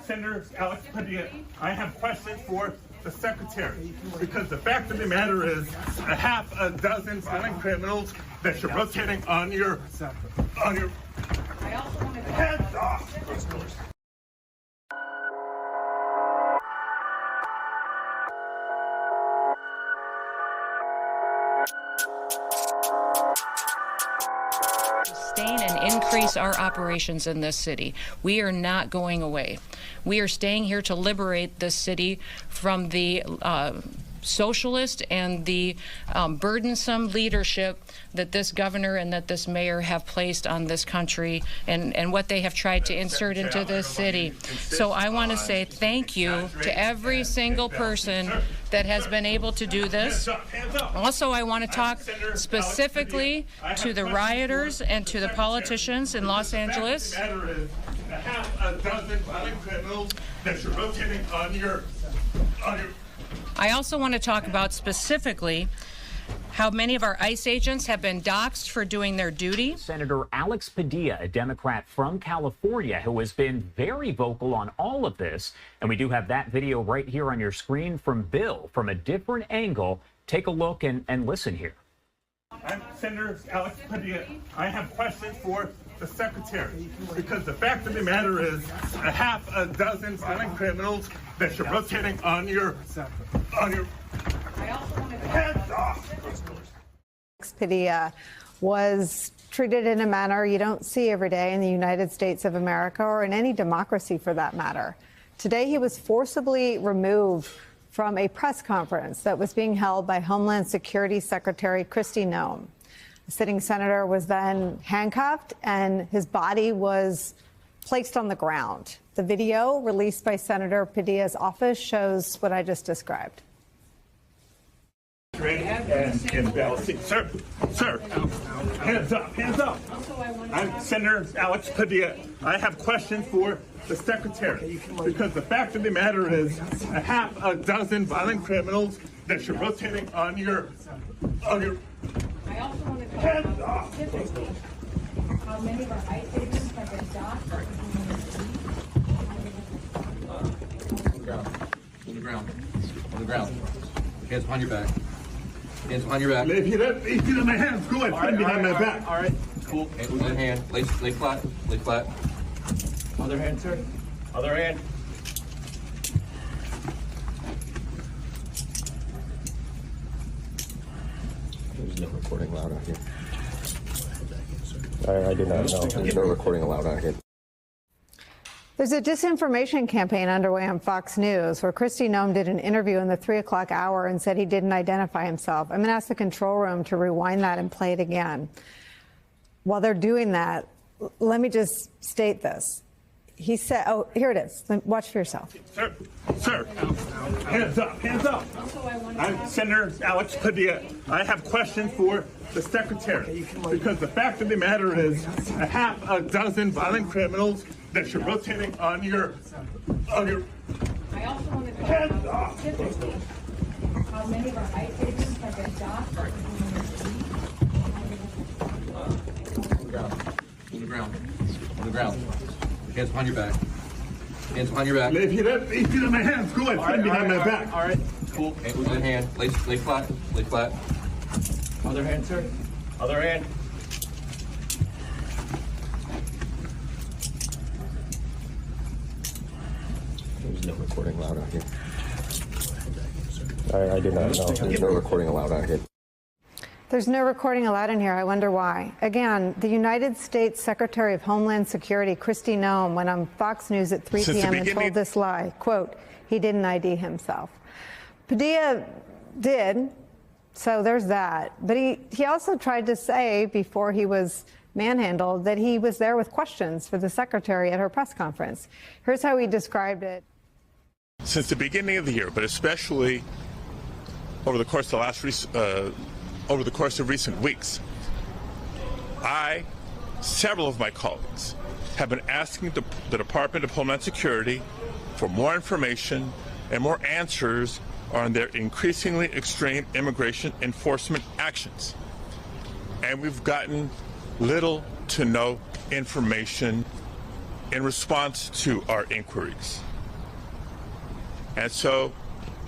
Senator Alex Padilla. I have questions for the Secretary, because the fact of the matter is a half a dozen violent criminals that you're rotating on your heads off. Sustain and increase our operations in this city. We are not going away. We are staying here to liberate this city from the socialist and the burdensome leadership that this governor and that this mayor have placed on this country and what they have tried to insert into this city. So I want to say thank you to every single person that has been able to do this. Also, I want to talk specifically to the rioters and to the politicians in Los Angeles. I also want to talk about specifically how many of our ICE agents have been doxxed for doing their duty. Senator Alex Padilla, a Democrat from California, who has been very vocal on all of this. And we do have that video right here on your screen from Bill from a different angle. Take a look and listen here. I'm Senator Alex Padilla. I have questions for the Secretary, because the fact of the matter is a half a dozen violent criminals that you're rotating on your heads off. Padilla was treated in a manner you don't see every day in the United States of America or in any democracy for that matter. Today he was forcibly removed from a press conference that was being held by Homeland Security Secretary Kristi Noem. The sitting senator was then handcuffed and his body was placed on the ground. The video released by Senator Padilla's office shows what I just described. Sir, hands up. I'm Senator Alex Padilla. I have questions for the Secretary, because the fact of the matter is a half a dozen violent criminals that you're rotating on your heads off. How many of our ICE agents have been doxxed? On the ground. Hands behind your back. Hands behind your back. If you don't my hands, go ahead, put behind my back. All right. Cool. One hand. Lay flat. Lay flat. Other hand, sir. Other hand. There's no recording allowed out here. I did not know. There's no recording allowed out here. There's a disinformation campaign underway on Fox News where Kristi Noem did an interview in the 3 o'clock hour and said he didn't identify himself. I'm going to ask the control room to rewind that and play it again. While they're doing that, let me just state this. He said, oh, here it is. Watch for yourself. Sir, hands up. I'm Senator Alex Padilla. I have questions for the Secretary, because the fact of the matter is a half a dozen violent criminals that you're rotating on your heads off. How many of our ICE agents have been doxxed? On the ground. Hands behind your back. Hands behind your back. If you don't my hands, go ahead, put behind my back. All right. Cool. One hand. Lay flat. Lay flat. Other hand, sir. Other hand. There's no recording allowed out here. I did not know. There's no recording allowed out here. There's no recording allowed in here. I wonder why. Again, the United States Secretary of Homeland Security, Kristi Noem, went on Fox News at 3 p.m. and told this lie, quote, he didn't ID himself. Padilla did, so there's that. But he also tried to say before he was manhandled that he was there with questions for the secretary at her press conference. Here's how he described it. Since the beginning of the year, but especially over the course of recent weeks, several of my colleagues have been asking the Department of Homeland Security for more information and more answers on their increasingly extreme immigration enforcement actions. And we've gotten little to no information in response to our inquiries. And so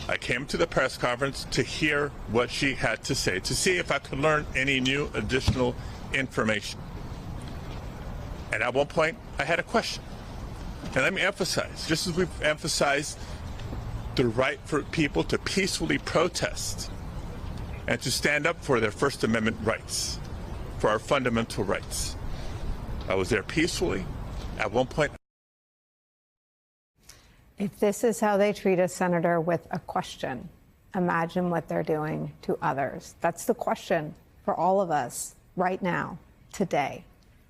I came to the press conference to hear what she had to say, to see if I could learn any new additional information. And at one point, I had a question. And let me emphasize, just as we've emphasized the right for people to peacefully protest and to stand up for their First Amendment rights, for our fundamental rights. I was there peacefully. At one point, if this is how they treat a senator with a question, imagine what they're doing to others. That's the question for all of us right now, today.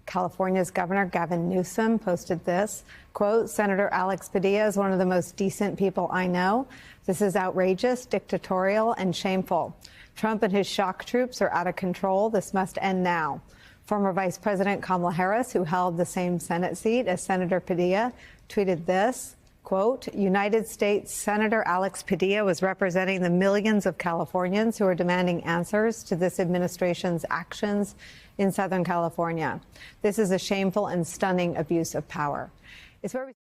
California's Governor Gavin Newsom posted this, quote, Senator Alex Padilla is one of the most decent people I know. This is outrageous, dictatorial, and shameful. Trump and his shock troops are out of control. This must end now. Former Vice President Kamala Harris, who held the same Senate seat as Senator Padilla, tweeted this, quote, United States Senator Alex Padilla was representing the millions of Californians who are demanding answers to this administration's actions in Southern California. This is a shameful and stunning abuse of power. It's where we